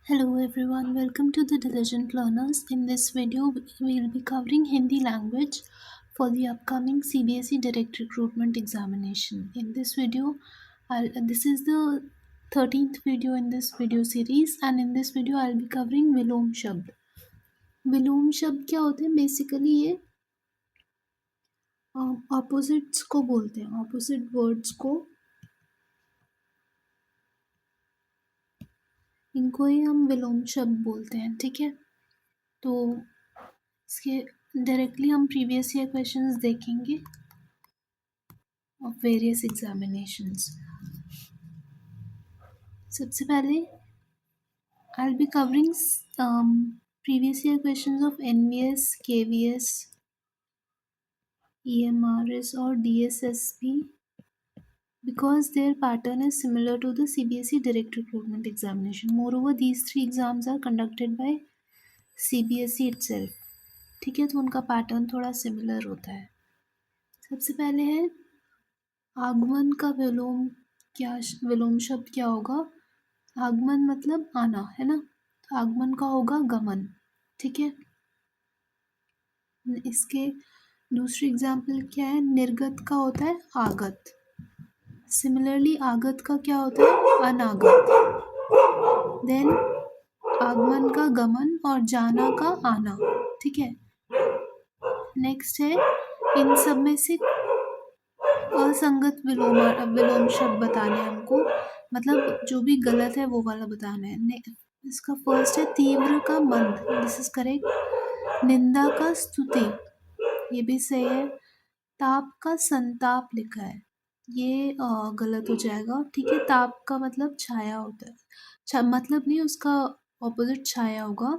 Hello everyone, welcome to the Diligent Learners. In this video, we will be covering Hindi language for the upcoming CBSE Direct Recruitment Examination. In this video, this is the 13th video in this video series, and in this video I'll be covering विलोम शब्द. विलोम शब्द क्या होते हैं? Basically ये opposites को बोलते हैं, opposite words को, इनको ही हम विलोम शब्द बोलते हैं. ठीक है, तो इसके डायरेक्टली हम प्रीवियस ईयर क्वेश्चंस देखेंगे ऑफ वेरियस एग्जामिनेशंस. सबसे पहले I will be covering previous year questions of NVS, KVS, EMRS और DSSB because their pattern is similar to the CBSE direct recruitment examination. Moreover, these three exams are conducted by CBSE itself. ठीक है, तो उनका pattern थोड़ा similar होता है. सबसे पहले है आगमन का विलोम शब्द क्या होगा? आगमन मतलब आना, है ना, तो आगमन का होगा गमन. ठीक है, इसके दूसरी एग्जाम्पल क्या है? निर्गत का होता है आगत. सिमिलरली आगत का क्या होता है? अनागत. देन आगमन का गमन और जाना का आना. ठीक है, नेक्स्ट है इन सब में से असंगत विलोम शब्द बताने हैं हमको, मतलब जो भी गलत है वो वाला बताना है. इसका फर्स्ट है तीव्र का मंद, दिस इज करेक्ट. निंदा का स्तुति, ये भी सही है. ताप का संताप लिखा है, ये गलत हो जाएगा. ठीक है, ताप का मतलब छाया होता है, मतलब नहीं, उसका ऑपोजिट छाया होगा.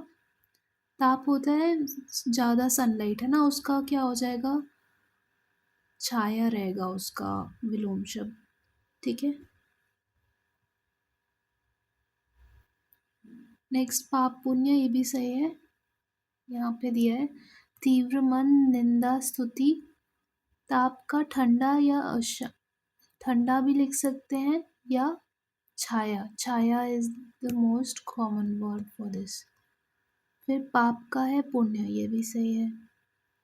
ताप होता है ज़्यादा सनलाइट, है ना, उसका क्या हो जाएगा? छाया रहेगा उसका विलोम शब्द. ठीक है, नेक्स्ट पाप पुण्य, ये भी सही है, यहाँ पे दिया है. तीव्र मन, निंदा, स्तुति. ताप का ठंडा या ठंडा भी लिख सकते हैं, या छाया. Chhaya is the most common word for this. फिर पाप का है पुण्य, ये भी सही है.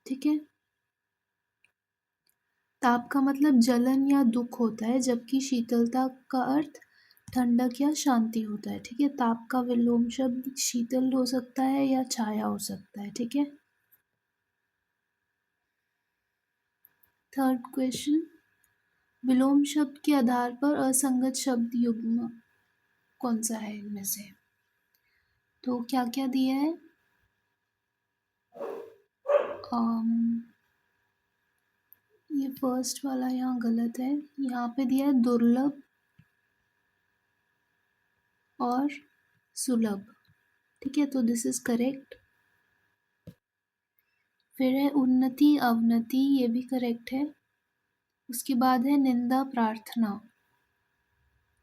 ठीक है, ताप का मतलब जलन या दुख होता है, जबकि शीतलता का अर्थ ठंडक या शांति होता है. ठीक है, ताप का विलोम शब्द शीतल हो सकता है या छाया हो सकता है. ठीक है, थर्ड क्वेश्चन, विलोम शब्द के आधार पर असंगत शब्द युग्म कौन सा है इनमें से? तो क्या क्या दिया है? ये फर्स्ट वाला यहाँ गलत है, यहाँ पे दिया है दुर्लभ और सुलभ. ठीक है, तो दिस इज करेक्ट. फिर है उन्नति, अवनति, ये भी करेक्ट है. उसके बाद है निंदा, प्रार्थना.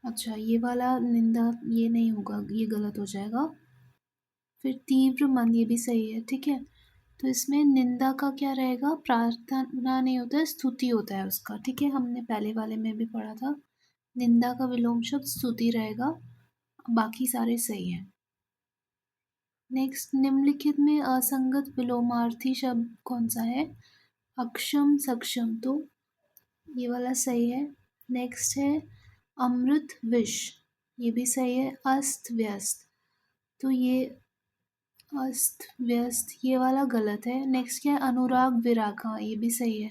अच्छा, ये वाला निंदा ये नहीं होगा, ये गलत हो जाएगा. फिर तीव्र मन, ये भी सही है. ठीक है, तो इसमें निंदा का क्या रहेगा? प्रार्थना नहीं होता है, स्तुति होता है उसका. ठीक है, हमने पहले वाले में भी पढ़ा था, निंदा का विलोम शब्द स्तुति रहेगा. बाकी सारे सही हैं. नेक्स्ट, निम्नलिखित में असंगत विलोमार्थी शब्द कौन सा है? अक्षम, सक्षम, तो ये वाला सही है. नेक्स्ट है अमृत, विष, ये भी सही है. अस्त व्यस्त, तो ये अस्त व्यस्त ये वाला गलत है. नेक्स्ट क्या है? अनुराग, विराग, हाँ ये भी सही है.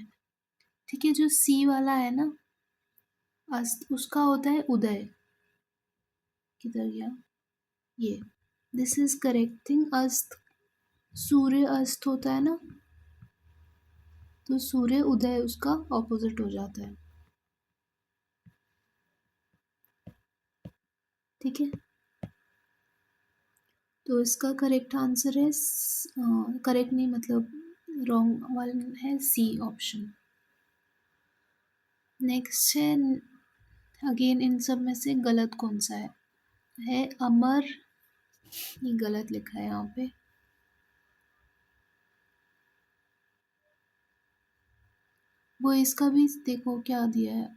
ठीक है, जो सी वाला है ना, अस्त, उसका होता है उदय. किधर गया ये? This is correct thing. अस्त, सूर्य अस्त होता है ना, तो सूर्य उदय उसका ऑपोजिट हो जाता है. ठीक है, तो इसका करेक्ट आंसर है करेक्ट नहीं, मतलब रॉन्ग वाला है सी ऑप्शन. नेक्स्ट है अगेन इन सब में से गलत कौन सा है अमर, ये गलत लिखा है यहाँ पे. वो इसका भी देखो क्या दिया है,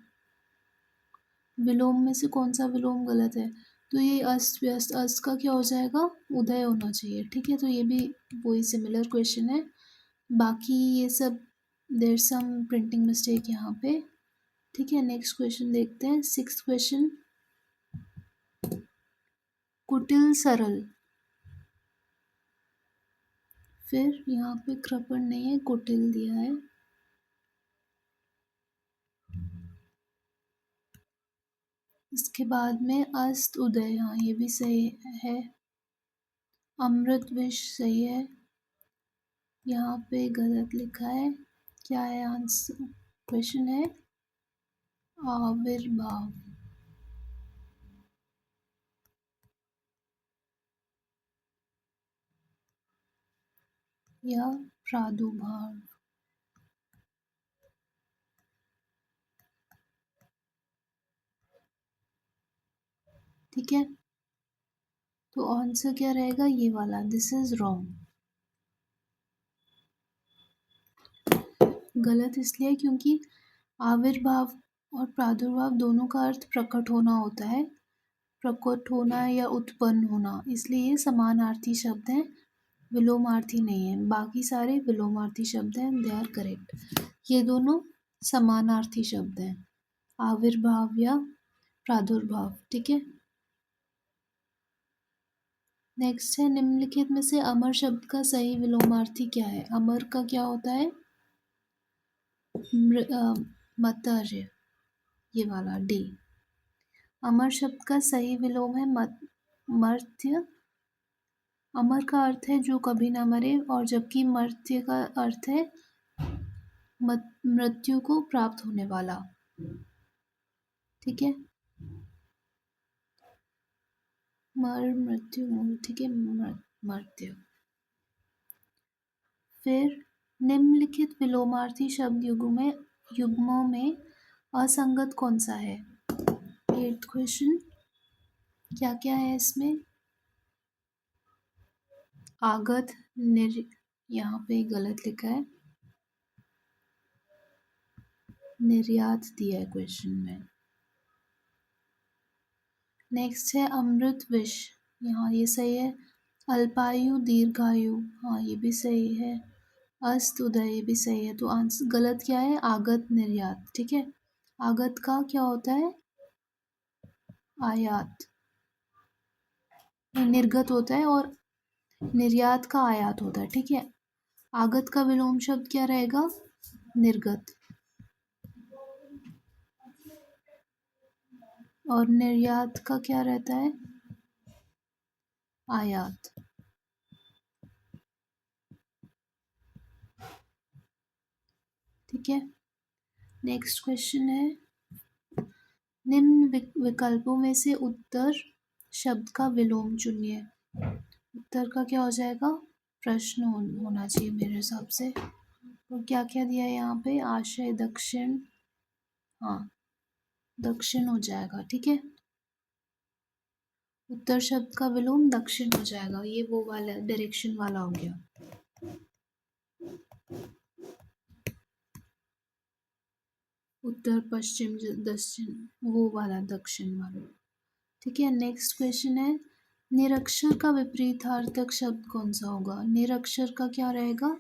विलोम में से कौन सा विलोम गलत है. तो ये अस्त व्यस्त, अस्त का क्या हो जाएगा, उदय होना चाहिए। ठीक है, तो ये भी वही सिमिलर क्वेश्चन है। बाकी ये सब देयर सम प्रिंटिंग मिस्टेक यहाँ पे। ठीक है, नेक्स्ट क्वेश्चन देखते हैं। 6th क्वेश्चन, कुटिल सरल। फिर यहाँ पे कृपण नहीं है, कुटिल दिया है। इसके बाद में अस्त उदय, हाँ ये भी सही है। अमृत विष सही है। यहाँ पे गलत लिखा है। क्या है आंसर? क्वेश्चन है आविर्भाव या प्रादुर्भाव। ठीक है, तो आंसर क्या रहेगा, ये वाला, दिस इज रॉन्ग। गलत इसलिए क्योंकि आविर्भाव और प्रादुर्भाव दोनों का अर्थ प्रकट होना होता है, प्रकट होना या उत्पन्न होना, इसलिए ये समानार्थी शब्द हैं, विलोमार्थी नहीं है। बाकी सारे विलोमार्थी शब्द हैं, दे आर करेक्ट। ये दोनों समानार्थी शब्द हैं, आविर्भाव या प्रादुर्भाव। ठीक है, नेक्स्ट है, निम्नलिखित में से अमर शब्द का सही विलोमार्थी क्या है? अमर का क्या होता है, मर्त्य, ये वाला डी। अमर शब्द का सही विलोम है मर्त्य। अमर का अर्थ है जो कभी ना मरे, और जबकि मर्त्य का अर्थ है मृत्यु को प्राप्त होने वाला। ठीक है, मृत्यु, ठीक है, मर्त्य। फिर निम्नलिखित विलोमार्थी शब्द युग्मों में असंगत कौन सा है? 8th क्वेश्चन, क्या क्या है इसमें? आगत, यहाँ पे गलत लिखा है, निर्यात दिया है क्वेश्चन में। नेक्स्ट है अमृत विष, यहाँ ये सही है। अल्पायु दीर्घायु, हाँ ये भी सही है। अस्त उदय, ये भी सही है। तो आंसर गलत क्या है, आगत निर्यात। ठीक है, आगत का क्या होता है, आयात, निर्गत होता है, और निर्यात का आयात होता है। ठीक है, आगत का विलोम शब्द क्या रहेगा, निर्गत, और निर्यात का क्या रहता है, आयात। ठीक है, नेक्स्ट क्वेश्चन है, निम्न विकल्पों में से उत्तर शब्द का विलोम चुनिए। उत्तर का क्या हो जाएगा, प्रश्न होना चाहिए मेरे हिसाब से। और क्या क्या दिया है यहाँ पे, आशय, दक्षिण, हाँ दक्षिण हो जाएगा। ठीक है, उत्तर शब्द का विलोम दक्षिण हो जाएगा, ये वो वाला डायरेक्शन वाला हो गया। उत्तर पश्चिम दक्षिण, वो वाला दक्षिण वाला। ठीक है, नेक्स्ट क्वेश्चन है, निरक्षर का विपरीतार्थक शब्द कौन सा होगा? निरक्षर का क्या रहेगा,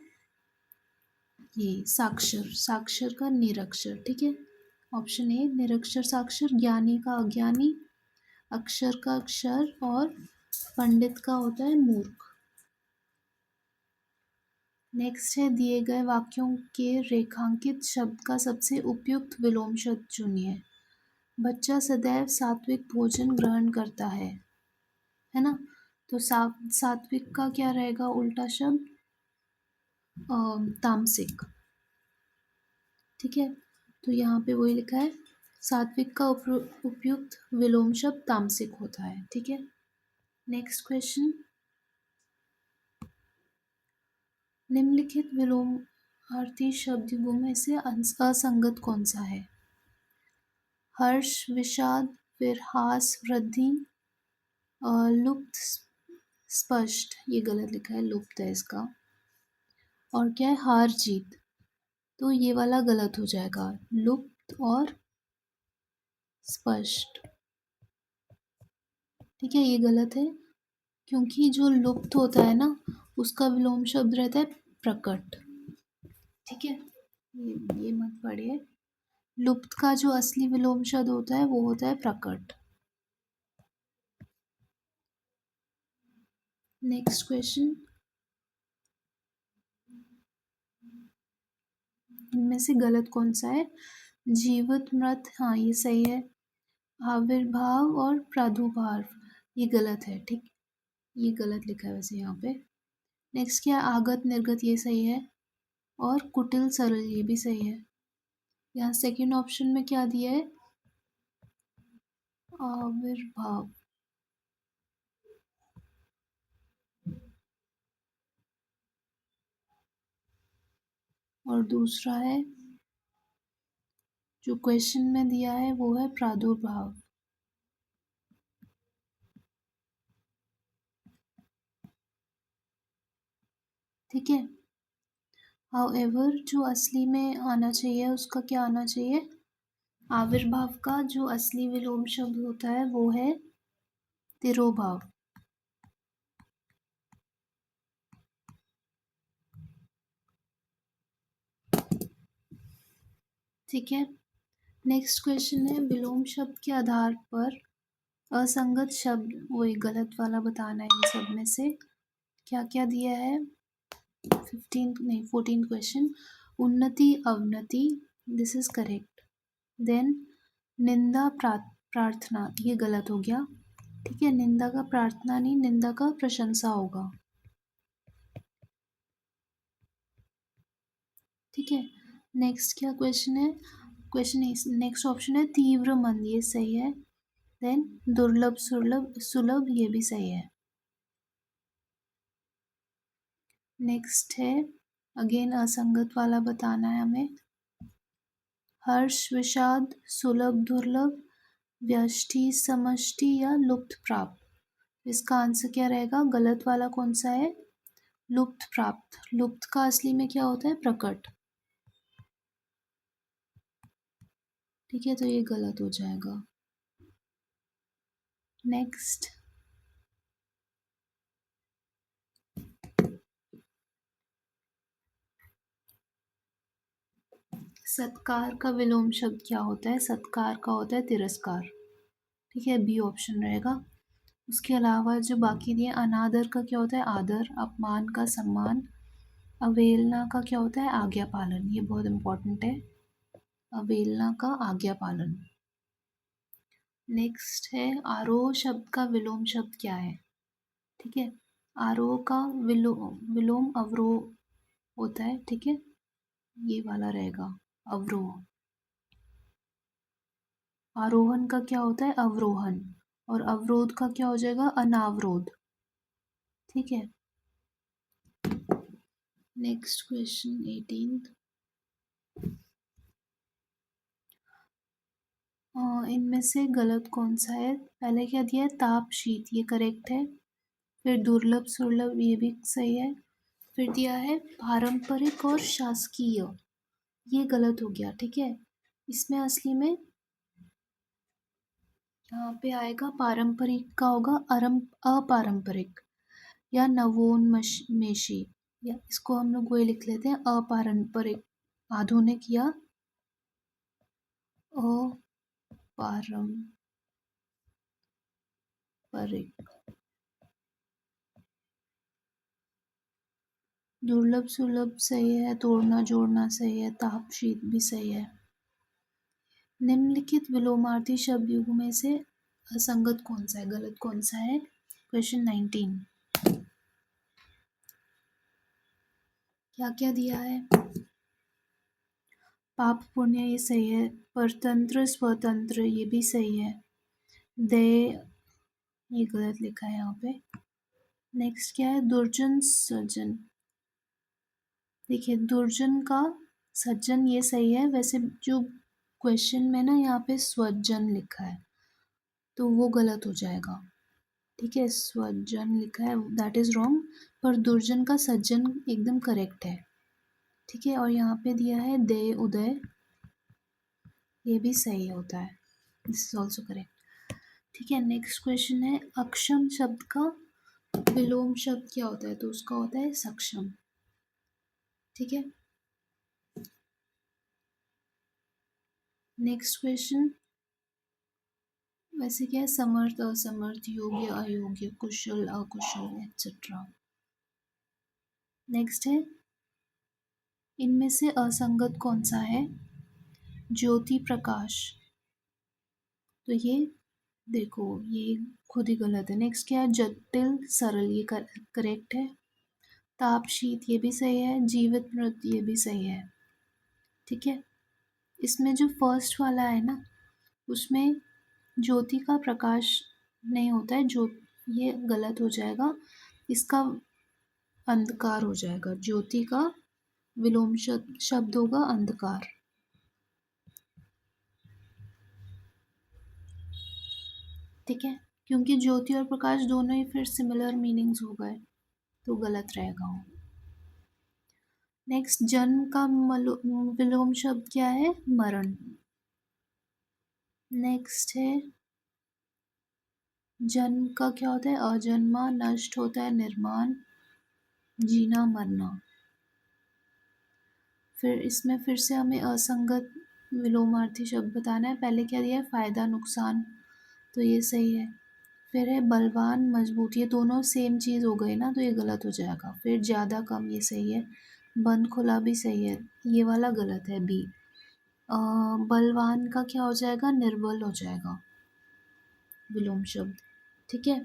ये साक्षर, साक्षर का निरक्षर। ठीक है, ऑप्शन ए निरक्षर साक्षर, ज्ञानी का अज्ञानी, अक्षर का अक्षर, और पंडित का होता है मूर्ख। नेक्स्ट है, दिए गए वाक्यों के रेखांकित शब्द का सबसे उपयुक्त विलोम शब्द चुनिए। बच्चा सदैव सात्विक भोजन ग्रहण करता है ना? तो सात्विक का क्या रहेगा उल्टा शब्द, तामसिक। ठीक है, तो यहाँ पे वही लिखा है, सात्विक का उपयुक्त विलोम शब्द तामसिक होता है। ठीक है, नेक्स्ट क्वेश्चन, निम्नलिखित विलोमार्थी शब्दों में से असंगत कौन सा है? हर्ष, विषाद, फिर हास, वृद्धि, लुप्त, स्पष्ट, ये गलत लिखा है, लुप्त है इसका। और क्या है, हार जीत, तो ये वाला गलत हो जाएगा, लुप्त और स्पष्ट। ठीक है, ये गलत है क्योंकि जो लुप्त होता है ना उसका विलोम शब्द रहता है प्रकट। ठीक है, ये मत पढ़िए। लुप्त का जो असली विलोम शब्द होता है वो होता है प्रकट। नेक्स्ट क्वेश्चन, इनमें से गलत कौन सा है? जीवित मृत, हाँ ये सही है। आविर्भाव और प्रादुर्भाव ये गलत है। ठीक, ये गलत लिखा है वैसे यहाँ पे। नेक्स्ट क्या है? आगत निर्गत ये सही है। और कुटिल सरल ये भी सही है। यहाँ सेकंड ऑप्शन में क्या दिया है? आविर्भाव। और दूसरा है जो क्वेश्चन में दिया है वो है प्रादुर्भाव। ठीक है, हाउएवर जो असली में आना चाहिए उसका क्या आना चाहिए? आविर्भाव का जो असली विलोम शब्द होता है वो है तिरोभाव। ठीक है, नेक्स्ट क्वेश्चन है विलोम शब्द के आधार पर असंगत शब्द, वही गलत वाला बताना है इन सब में से। क्या क्या दिया है? 14th क्वेश्चन, उन्नति अवनति, दिस इज करेक्ट। देन निंदा प्रार्थना ये गलत हो गया। ठीक है, निंदा का प्रार्थना नहीं, निंदा का प्रशंसा होगा। ठीक है, नेक्स्ट क्या क्वेश्चन है? क्वेश्चन नेक्स्ट ऑप्शन है तीव्र मंद, ये सही है। देन दुर्लभ सुलभ सुलभ ये भी सही है। नेक्स्ट है अगेन असंगत वाला बताना है हमें। हर्ष विषाद, सुलभ दुर्लभ, व्यष्टि समष्टि या लुप्त प्राप्त। इसका आंसर क्या रहेगा? गलत वाला कौन सा है? लुप्त प्राप्त। लुप्त का असली में क्या होता है? प्रकट। ठीक है, तो ये गलत हो जाएगा। नेक्स्ट, सत्कार का विलोम शब्द क्या होता है? सत्कार का होता है तिरस्कार। ठीक है, बी ऑप्शन रहेगा। उसके अलावा जो बाकी दिए, अनादर का क्या होता है? आदर। अपमान का सम्मान। अवहेलना का क्या होता है? आज्ञा पालन। ये बहुत इंपॉर्टेंट है, अवहेलना का आज्ञा पालन। नेक्स्ट है आरोह शब्द का विलोम शब्द क्या है? ठीक है, आरोह का विलोम अवरोह होता है। ठीक है, ये वाला रहेगा अवरोह। आरोहण का क्या होता है? अवरोहन। और अवरोध का क्या हो जाएगा? अनावरोध। ठीक है, नेक्स्ट क्वेश्चन 18th, इनमें से गलत कौन सा है? पहले क्या दिया है? ताप शीत, ये करेक्ट है। फिर दुर्लभ सुलभ ये भी सही है। फिर दिया है पारंपरिक और शासकीय, ये गलत हो गया। ठीक है, इसमें असली में यहाँ पे आएगा पारंपरिक का होगा अपारंपरिक या नवोन्मेषी, या इसको हम लोग वही लिख लेते हैं अपारंपरिक, आधुनिक या अपारंपरिक। दुर्लभ सुलभ सही है, तोड़ना जोड़ना सही है, तापशीत भी सही है। निम्नलिखित विलोमार्थी शब्द युग में से असंगत कौन सा है? गलत कौन सा है? क्वेश्चन 19, क्या क्या दिया है? पाप पुण्य ये सही है। परतंत्र स्वतंत्र ये भी सही है। दया ये गलत लिखा है यहाँ पे। नेक्स्ट क्या है? दुर्जन सज्जन, देखिए दुर्जन का सज्जन ये सही है। वैसे जो क्वेश्चन में ना यहाँ पे स्वजन लिखा है तो वो गलत हो जाएगा। ठीक है, स्वजन लिखा है दैट इज रॉन्ग, पर दुर्जन का सज्जन एकदम करेक्ट है। ठीक है, और यहाँ पे दिया है दे उदय, ये भी सही होता है, दिस इज ऑल्सो करेक्ट। ठीक है, नेक्स्ट क्वेश्चन है अक्षम शब्द का विलोम शब्द क्या होता है, तो उसका होता है सक्षम। ठीक है, नेक्स्ट क्वेश्चन वैसे क्या है, समर्थ असमर्थ, योग्य अयोग्य, कुशल अकुशल एक्सेट्रा। नेक्स्ट है इनमें से असंगत कौन सा है, ज्योति प्रकाश, तो ये देखो ये खुद ही गलत है। नेक्स्ट क्या है, जटिल सरल, ये करेक्ट है। ताप शीत ये भी सही है, जीवित मृत ये भी सही है। ठीक है, इसमें जो फर्स्ट वाला है ना, उसमें ज्योति का प्रकाश नहीं होता है, जो ये गलत हो जाएगा, इसका अंधकार हो जाएगा। ज्योति का विलोम शब्द होगा अंधकार। ठीक है, क्योंकि ज्योति और प्रकाश दोनों ही फिर सिमिलर मीनिंग्स हो गए, तो गलत रहेगा वो। नेक्स्ट जन्म का विलोम शब्द क्या है, मरण। नेक्स्ट है जन्म का क्या होता है, अजन्मा, नष्ट होता है निर्माण, जीना मरना। फिर इसमें फिर से हमें असंगत विलोमार्थी शब्द बताना है। पहले क्या दिया है, फायदा नुकसान, तो ये सही है। फिर है बलवान मजबूत, ये दोनों सेम चीज़ हो गई ना, तो ये गलत हो जाएगा। फिर ज़्यादा कम, ये सही है। बंद खुला भी सही है, ये वाला गलत है बी। बलवान का क्या हो जाएगा, निर्बल हो जाएगा विलोम शब्द। ठीक है,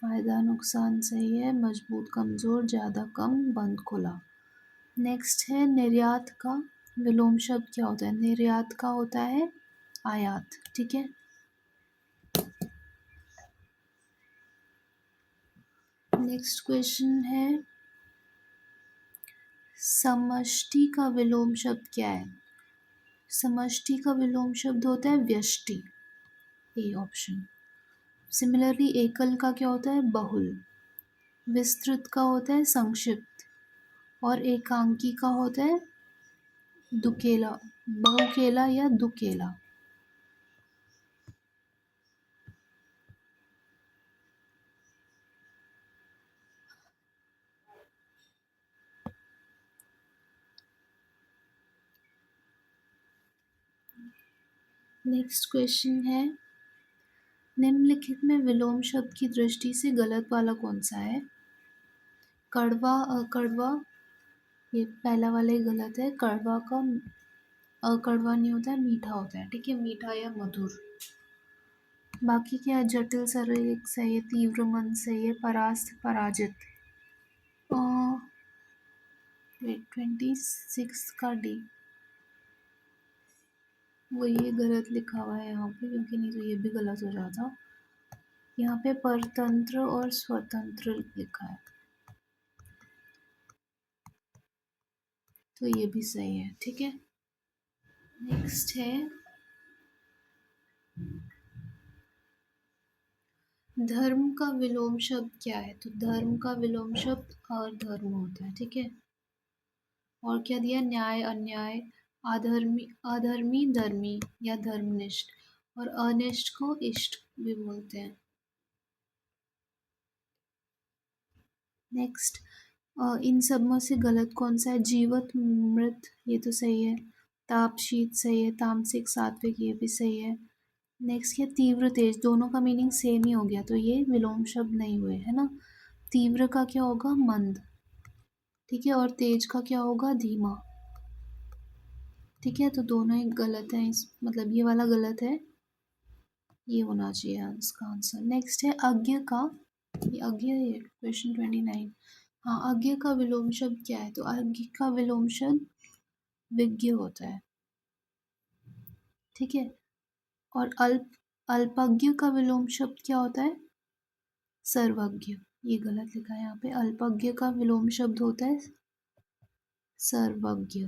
फायदा नुकसान सही है, मजबूत कमजोर, ज़्यादा कम, बंद खुला। नेक्स्ट है निर्यात का विलोम शब्द क्या होता है, निर्यात का होता है आयात। ठीक है, नेक्स्ट क्वेश्चन है समष्टि का विलोम शब्द क्या है, समष्टि का विलोम शब्द होता है व्यष्टि, ए ऑप्शन। सिमिलरली एकल का क्या होता है, बहुल। विस्तृत का होता है संक्षिप्त, और एकांकी का होता है दुकेला, बहुकेला या दुकेला। नेक्स्ट क्वेश्चन है निम्नलिखित में विलोम शब्द की दृष्टि से गलत वाला कौन सा है, कड़वा अकड़वा, ये पहला वाला ही गलत है। कड़वा का अकड़वा नहीं होता है, मीठा होता है। ठीक है, मीठा या मधुर। बाकी क्या, जटिल सरल एक सही है, तीव्र मन सही है, परास्त पराजित। 26 का डी, वो ये गलत लिखा हुआ है यहाँ पे, क्योंकि नहीं तो ये भी गलत हो जाता। यहाँ पे परतंत्र और स्वतंत्र लिखा है, तो ये भी सही है। ठीक है, नेक्स्ट है धर्म का विलोम शब्द क्या है, तो धर्म का विलोम शब्द अधर्म होता है। ठीक है, और क्या दिया, न्याय अन्याय, अधर्मी अधर्मी धर्मी या धर्मनिष्ठ, और अनिष्ट को इष्ट भी बोलते हैं। नेक्स्ट इन सब में से गलत कौन सा है, जीवत मृत, ये तो सही है। ताप शीत सही है, तामसिक सात्विक ये भी सही है। नेक्स्ट क्या, तीव्र तेज, दोनों का मीनिंग सेम ही हो गया, तो ये विलोम शब्द नहीं हुए, है ना। तीव्र का क्या होगा, मंद। ठीक है, और तेज का क्या होगा, धीमा। ठीक है, तो दोनों ही गलत है, इस मतलब ये वाला गलत है, ये होना चाहिए इसका आंसर। नेक्स्ट है अज्ञ का, ये अज्ञ है क्वेश्चन 29। हाँ, अज्ञ का विलोम शब्द क्या है, तो अज्ञ का विलोम शब्द विज्ञ होता है। ठीक है, और अल्पज्ञ का विलोम शब्द क्या होता है, सर्वज्ञ। ये गलत लिखा है यहाँ पे, अल्पज्ञ का विलोम शब्द होता है सर्वज्ञ।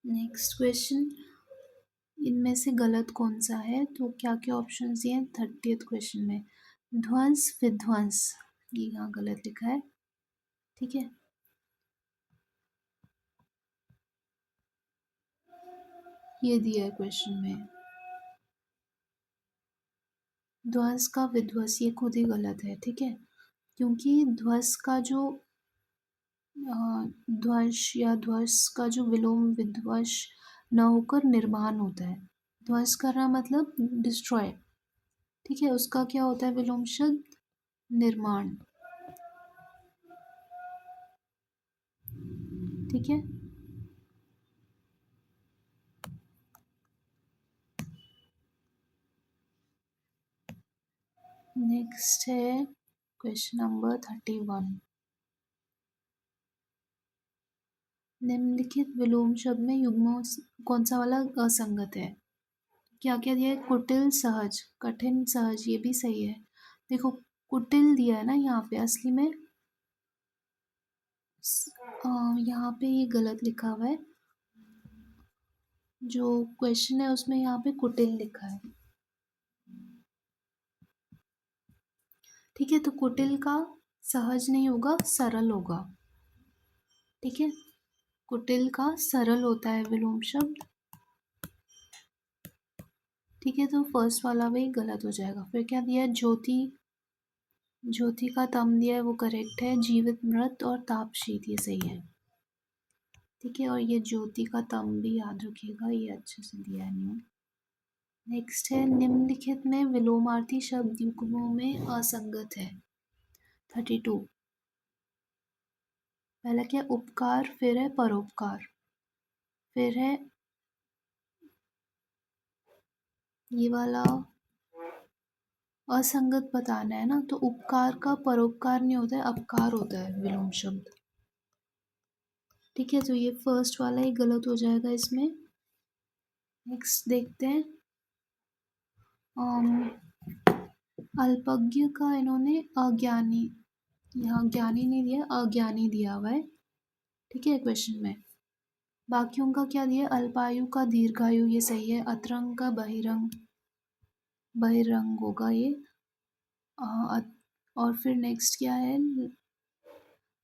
नेक्स्ट क्वेश्चन, इनमें से गलत कौन सा है? तो क्या क्या ऑप्शन दिए हैं 30th क्वेश्चन में? ध्वंस विध्वंस, ये यहाँ गलत लिखा है। ठीक है, ये दिया है क्वेश्चन में, ध्वंस का विध्वंस, ये खुद ही गलत है। ठीक है, क्योंकि ध्वंस का जो ध्वंस या ध्वंस का जो विलोम विध्वंस न होकर निर्माण होता है। ध्वंस करना मतलब डिस्ट्रॉय। ठीक है, उसका क्या होता है विलोम शब्द? निर्माण। ठीक है, नेक्स्ट है क्वेश्चन नंबर 31। निम्नलिखित विलोम शब्द में युग्मों कौन सा वाला असंगत है? क्या क्या दिया है? कुटिल, सहज, कठिन, सहज, ये भी सही है। देखो, कुटिल दिया है ना यहाँ पे, असली में यहाँ पे ये गलत लिखा हुआ है। जो क्वेश्चन है उसमें यहाँ पे कुटिल लिखा है। ठीक है, तो कुटिल का सहज नहीं होगा, सरल होगा। ठीक है, कुटिल का सरल होता है विलोम शब्द। ठीक है, तो फर्स्ट वाला वही गलत हो जाएगा। फिर क्या दिया है? ज्योति, ज्योति का तम दिया है, वो करेक्ट है। जीवित, मृत और तापशीत, ये सही है। ठीक है, और ये ज्योति का तम भी याद रखिएगा, ये अच्छे से दिया है न्यू। नेक्स्ट है निम्नलिखित में विलोमार्थी शब्द युग्मों में असंगत है। 32। पहला क्या? उपकार, फिर है परोपकार, फिर है ये वाला असंगत बताना है ना, तो उपकार का परोपकार नहीं होता है, अपकार होता है विलोम शब्द। ठीक है, तो ये फर्स्ट वाला ही गलत हो जाएगा इसमें। नेक्स्ट देखते हैं, अल्पज्ञ का इन्होंने अज्ञानी, यहाँ ज्ञानी नहीं दिया, अज्ञानी दिया हुआ है। ठीक है, क्वेश्चन में बाकियों का क्या दिया? अल्पायु का दीर्घायु, ये सही है। अतरंग का बहिरंग, बहिरंग होगा ये। और फिर नेक्स्ट क्या है?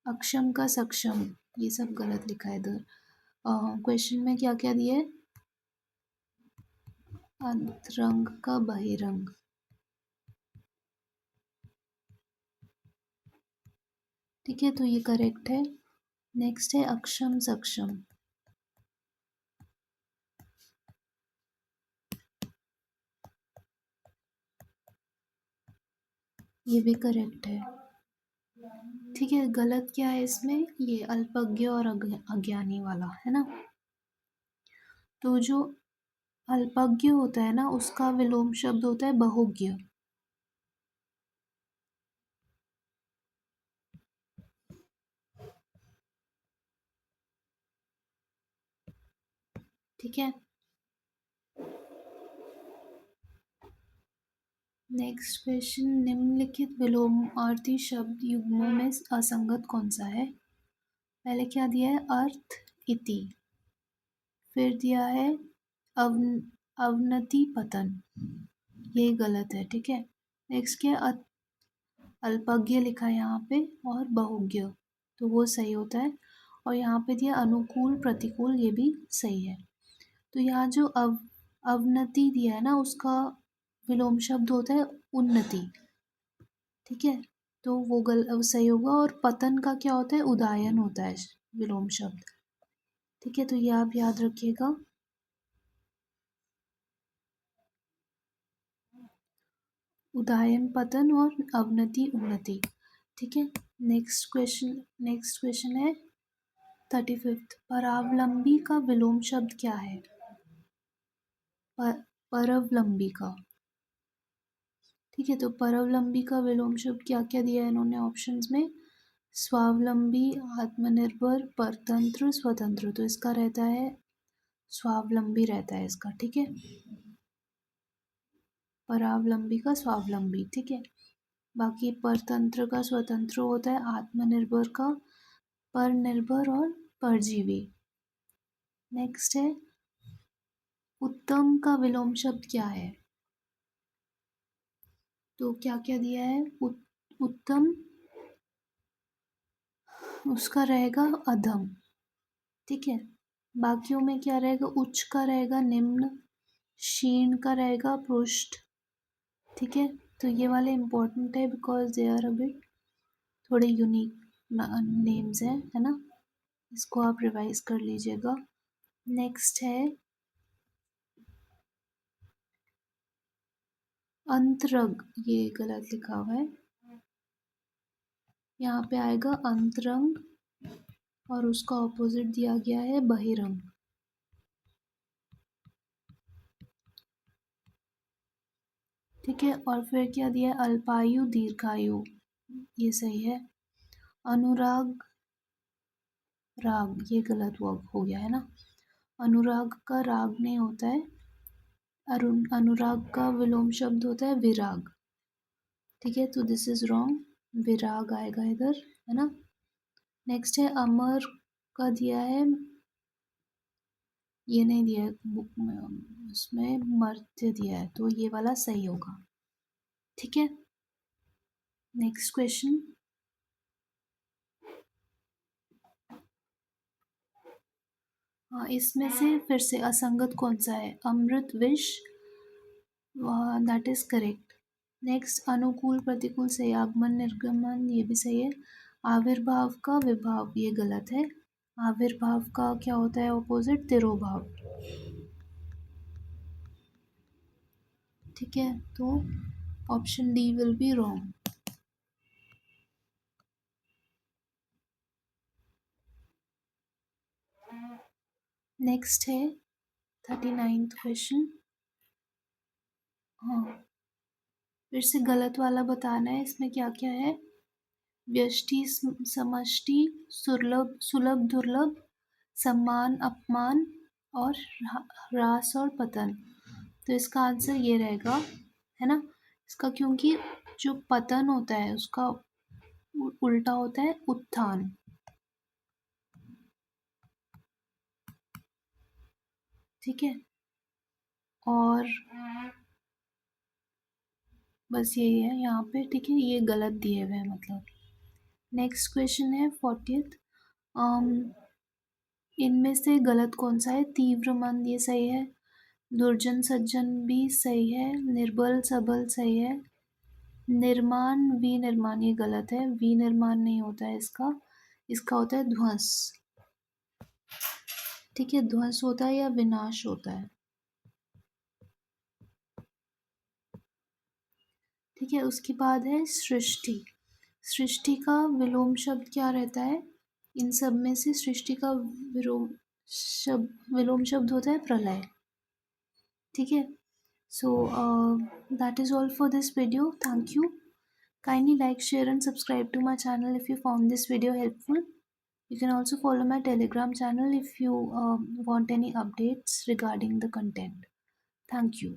अक्षम का सक्षम, ये सब गलत लिखा है इधर। क्वेश्चन में क्या क्या दिया है? अतरंग का बहिरंग। ठीक है, तो ये करेक्ट है। नेक्स्ट है अक्षम सक्षम, ये भी करेक्ट है। ठीक है, गलत क्या है इसमें? ये अल्पज्ञ और अज्ञानी वाला है ना। तो जो अल्पज्ञ होता है ना, उसका विलोम शब्द होता है बहुज्ञ। ठीक है, नेक्स्ट क्वेश्चन, निम्नलिखित विलोमार्थी शब्द युग्मों में असंगत कौन सा है? पहले क्या दिया है? अर्थ, इति, फिर दिया है अव अवनति, पतन, ये गलत है। ठीक है, नेक्स्ट क्या? अल्पज्ञ लिखा है यहाँ पे, और बहुज्ञ, तो वो सही होता है। और यहाँ पे दिया अनुकूल, प्रतिकूल, ये भी सही है। तो यहाँ जो अवनति दिया है ना, उसका विलोम शब्द होता है उन्नति। ठीक है, तो वो सही होगा। और पतन का क्या होता है? उदायन होता है विलोम शब्द। ठीक है, तो ये आप याद रखिएगा। उदायन पतन और अवनति उन्नति। ठीक है, नेक्स्ट क्वेश्चन है 35th। परावलंबी का विलोम शब्द क्या है? परवलंबी का। ठीक है, तो परवलंबी का विलोम शब्द क्या क्या दिया है इन्होंने ऑप्शंस में? स्वावलंबी, आत्मनिर्भर, परतंत्र, स्वतंत्र, तो इसका रहता है स्वावलंबी रहता है इसका। ठीक है, परावलंबी का स्वावलंबी। ठीक है, बाकी परतंत्र का स्वतंत्र होता है, आत्मनिर्भर का परनिर्भर और परजीवी। नेक्स्ट है उत्तम का विलोम शब्द क्या है? तो क्या क्या दिया है? उत्तम उसका रहेगा अधम, ठीक है। बाकियों में क्या रहेगा? उच्च का रहेगा निम्न, क्षीण का रहेगा पृष्ठ, ठीक है। तो ये वाले इम्पोर्टेंट है because they are a bit थोड़े यूनिक नेम्स हैं, है ना। इसको आप रिवाइज कर लीजिएगा। नेक्स्ट है अंतरंग, ये गलत लिखा हुआ है, यहाँ पे आएगा अंतरंग और उसका ऑपोजिट दिया गया है बहिरंग, ठीक है। और फिर क्या दिया है? अल्पायु दीर्घायु, ये सही है। अनुराग राग, ये गलत हो गया है ना। अनुराग का राग नहीं होता है, अनुराग का विलोम शब्द होता है विराग, ठीक है। तो दिस इज रॉन्ग, विराग आएगा इधर, है ना। नेक्स्ट है अमर का दिया है, ये नहीं दिया है बुक में, उसमें मर्त्य दिया है, तो ये वाला सही होगा, ठीक है। नेक्स्ट क्वेश्चन, हाँ इसमें से फिर से असंगत कौन सा है? अमृत विष, दैट इज करेक्ट। नेक्स्ट अनुकूल प्रतिकूल सही, आगमन निर्गमन ये भी सही है। आविर्भाव का विभाव ये गलत है, आविर्भाव का क्या होता है ऑपोजिट? तिरोभाव, ठीक है। तो option D will be wrong. Next है 39th क्वेश्चन, हाँ फिर से गलत वाला बताना है, इसमें क्या क्या है? व्यष्टि समष्टि, सुलभ सुलभ दुर्लभ, सम्मान अपमान और ह्रास और पतन। तो इसका आंसर ये रहेगा, है ना। इसका क्योंकि जो पतन होता है उसका उल्टा होता है उत्थान, ठीक है। और बस यही है यहाँ पे, ठीक है। ये गलत दिए हुए हैं मतलब। नेक्स्ट क्वेश्चन है 40th, इनमें से गलत कौन सा है? तीव्र मंद ये सही है, दुर्जन सज्जन भी सही है, निर्बल सबल सही है, निर्माण विनिर्माण ये गलत है, विनिर्माण नहीं होता है इसका, इसका होता है ध्वंस, ठीक है। ध्वंस होता है या विनाश होता है, ठीक है। उसके बाद है सृष्टि, सृष्टि का विलोम शब्द क्या रहता है? इन सब में से सृष्टि का विलोम शब्द होता है प्रलय, ठीक है। So that is all for this video. Thank you. Kindly like, share, and subscribe to my channel if you found this video helpful. You can also follow my Telegram channel if you want any updates regarding the content. Thank you.